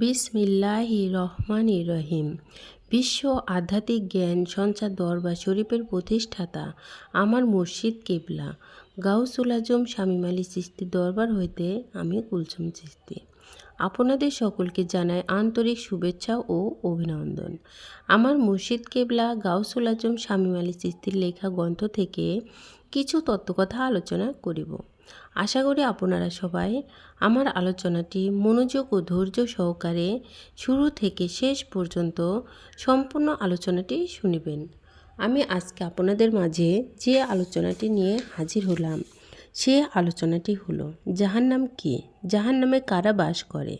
বিসমিল্লাহির রহমানির রহিম। বিশ্ব আধ্যাত্মিক জ্ঞান সঞ্চার দরবার শরীফের প্রতিষ্ঠাতা আমার মুর্শিদ কিবলা গাউসুল আজম শামীম আলী চিশতির দরবার হইতে আমি কুলসুম চিশতি আপনাদের সকলকে জানাই আন্তরিক শুভেচ্ছা ও অভিনন্দন। আমার মুর্শিদ কিবলা গাউসুল আজম শামীম আলী চিশতির লেখা গ্রন্থ থেকে কিছু তত্ত্বকথা আলোচনা করিব। আশা করি আপনারা সবাই আমার আলোচনাটি মনোযোগ ও ধৈর্য সহকারে শুরু থেকে শেষ পর্যন্ত সম্পূর্ণ আলোচনাটি শুনিবেন। আমি আজকে আপনাদের মাঝে যে আলোচনাটি নিয়ে হাজির হলাম সে আলোচনাটি হলো জাহান্নাম কি, জাহান্নামে কারা বাস করে,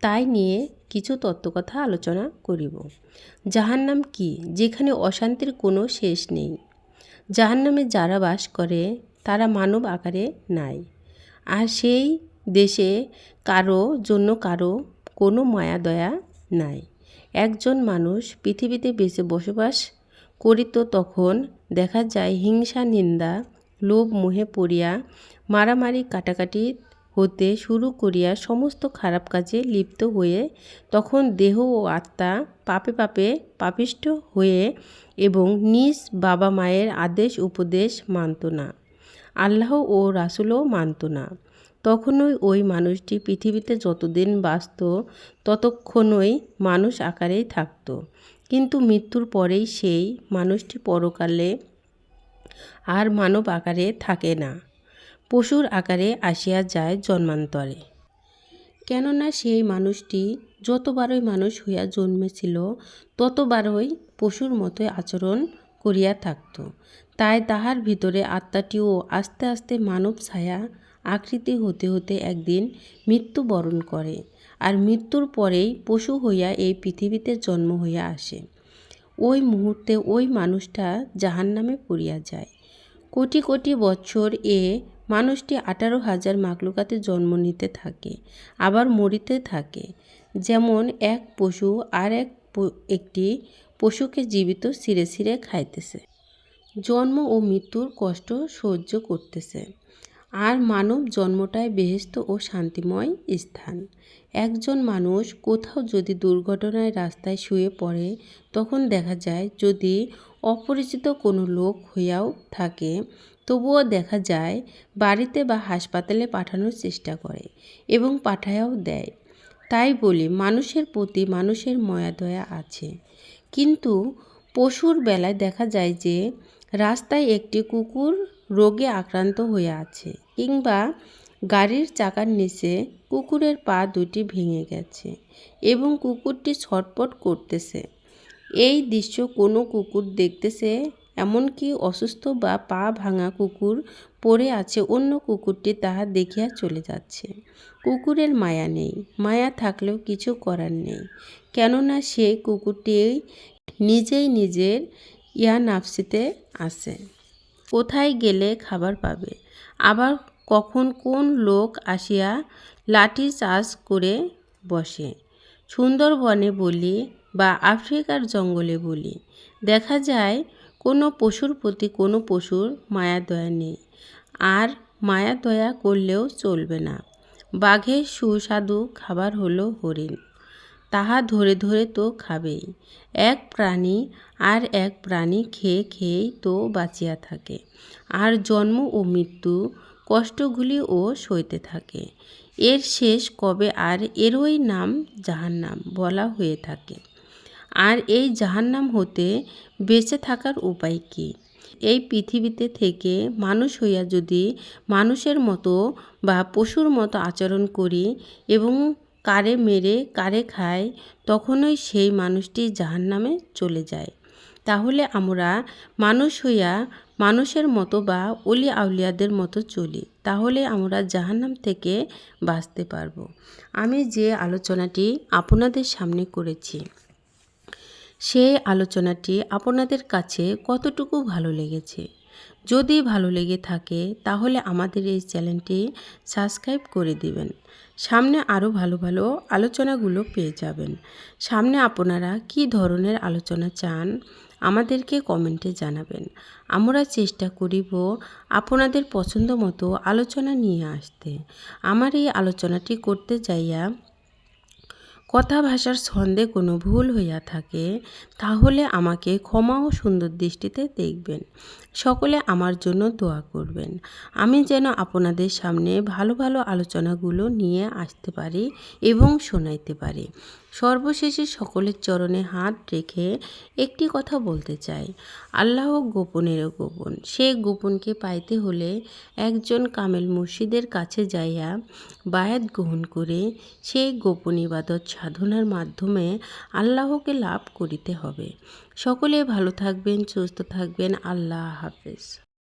তাই নিয়ে কিছু তত্ত্বকথা আলোচনা করিব। জাহান্নাম কি, যেখানে অশান্তির কোনো শেষ নেই। জাহান্নামে যারা বাস করে তারা মানব আকারে নাই, আর সেই দেশে কারো জন্য কারো কোনো মায়া দয়া নাই। একজন মানুষ পৃথিবীতে বেঁচে বসবাস করিত, তখন দেখা যায় হিংসা, নিন্দা, লোভ, মোহে পড়িয়া মারামারি, কাটাকাটি হতে শুরু করিয়া সমস্ত খারাপ কাজে লিপ্ত হয়ে তখন দেহ ও আত্মা পাপে পাপে পাপিষ্ঠ হয়ে এবং নিজ বাবা মায়ের আদেশ উপদেশ মানত না, আল্লাহ ও রাসূলও মানত না। তখনই ওই মানুষটি পৃথিবীতে যতদিন বাঁচত ততক্ষণই মানুষ আকারেই থাকত, কিন্তু মৃত্যুর পরেই সেই মানুষটি পরকালে আর মানব আকারে থাকে না, পশুর আকারে আসিয়া যায় জন্মান্তরে। কেননা সেই মানুষটি যতবারই মানুষ হইয়া জন্মেছিল ততবারই পশুর মতোই আচরণ করিয়া থাকত। তাই তাহার ভিতরে আত্মাটিও আস্তে আস্তে মানব ছায়া আকৃতি হতে হতে একদিন মৃত্যুবরণ করে, আর মৃত্যুর পরেই পশু হইয়া এই পৃথিবীতে জন্ম হইয়া আসে। ওই মুহূর্তে ওই মানুষটা জাহান্নামে পড়িয়া যায়। কোটি কোটি বৎসর এ মানুষটি 18,000 মাখলুকাতে জন্ম নিতে থাকে, আবার মরিতে থাকে। যেমন এক পশু আর একটি পশুকে জীবিত ছিঁড়ে ছিঁড়ে খাইতেছে, জন্ম ও মৃত্যুর কষ্ট সহ্য করতেছে। আর মানব জন্মটাই বেহেশত ও শান্তিময় স্থান। একজন মানুষ কোথাও যদি দুর্ঘটনায় রাস্তায় শুয়ে পড়ে, তখন দেখা যায় যদি অপরিচিত কোনো লোক হইয়াও থাকে তবুও দেখা যায় বাড়িতে বা হাসপাতালে পাঠানোর চেষ্টা করে এবং পাঠায়াও দেয়। তাই বলি মানুষের প্রতি মানুষের মায়া দয়া আছে। কিন্তু পশুর বেলায় দেখা যায় যে রাস্তায় একটি কুকুর রোগে আক্রান্ত হয়ে আছে, কিংবা গাড়ির চাকার নিচে কুকুরের পা দুটি ভেঙে গেছে এবং কুকুরটি ছটপট করতেছে। এই দৃশ্য কোনো কুকুর দেখতেছে, এমনকি অসুস্থ বা পা ভাঙা কুকুর পড়ে আছে, অন্য কুকুরটি তাহা দেখিয়া চলে যাচ্ছে। কুকুরের মায়া নেই, মায়া থাকলেও কিছু করার নেই, কেননা সেই কুকুরটি নিজেই নিজের নাফসিতে আছে, কোথায় গেলে খাবার পাবে, আবার কখন কোন লোক আসিয়া লাঠি চার্জ করে বসে। সুন্দরবনে বলি বা আফ্রিকার জঙ্গলে বলি, দেখা যায় কোনো পশুর প্রতি কোনো পশুর মায়া দয়া নেই, আর মায়া দয়া করলেও চলবে না। বাঘের সুস্বাদু খাবার হলো হরিণ, তাহা ধরে ধরে তো খাবেই। এক প্রাণী আর এক প্রাণী খেয়ে খেয়েই তো বাঁচিয়া থাকে, আর জন্ম ও মৃত্যু কষ্টগুলিও সইতে থাকে। এর শেষ কবে, আর এরই নাম জাহান্নাম বলা হয়ে থাকে। আর এই জাহান্নাম হতে বেঁচে থাকার উপায় কী? এই পৃথিবীতে থেকে মানুষ হইয়া যদি মানুষের মতো বা পশুর মতো আচরণ করি এবং কারে মেরে কারে খায়, তখনই সেই মানুষটি জাহান্নামে চলে যায়। তাহলে আমরা মানুষ হইয়া মানুষের মতো বা অলি আউলিয়াদের মতো চলি, তাহলে আমরা জাহান্নাম থেকে বাঁচতে পারবো। আমি যে আলোচনাটি আপনাদের সামনে করেছি সেই আলোচনাটি আপনাদের কাছে কতটুকু ভালো লেগেছে? যদি ভালো লেগে থাকে তাহলে আমাদের এই চ্যানেলটি সাবস্ক্রাইব করে দিবেন। সামনে আরও ভালো ভালো আলোচনাগুলো পেয়ে যাবেন। সামনে আপনারা কী ধরনের আলোচনা চান আমাদেরকে কমেন্টে জানাবেন। আমরা চেষ্টা করিব আপনাদের পছন্দ মতো আলোচনা নিয়ে আসতে। আমার এই আলোচনাটি করতে যাইয়া কথা ভাষার ছন্দে কোনো ভুল হইয়া থাকে তাহলে আমাকে ক্ষমা ও সুন্দর দৃষ্টিতে দেখবেন। সকলে আমার জন্য দোয়া করবেন। আমি যেন আপনাদের সামনে ভালো ভালো আলোচনাগুলো নিয়ে আসতে পারি এবং শোনাইতে পারি। সর্বশেষে সকলের চরণে হাত রেখে একটি কথা বলতে চাই, আল্লাহ গোপনেরও গোপন। সে গোপনকে পাইতে হলে একজন কামেল মুর্শিদের কাছে যাইয়া বায়াত গ্রহণ করে সেই গোপন ইবাদত সাধনার মাধ্যমে আল্লাহকে লাভ করিতে হবে। সকলে ভালো থাকবেন, সুস্থ থাকবেন। আল্লাহ হাফেজ।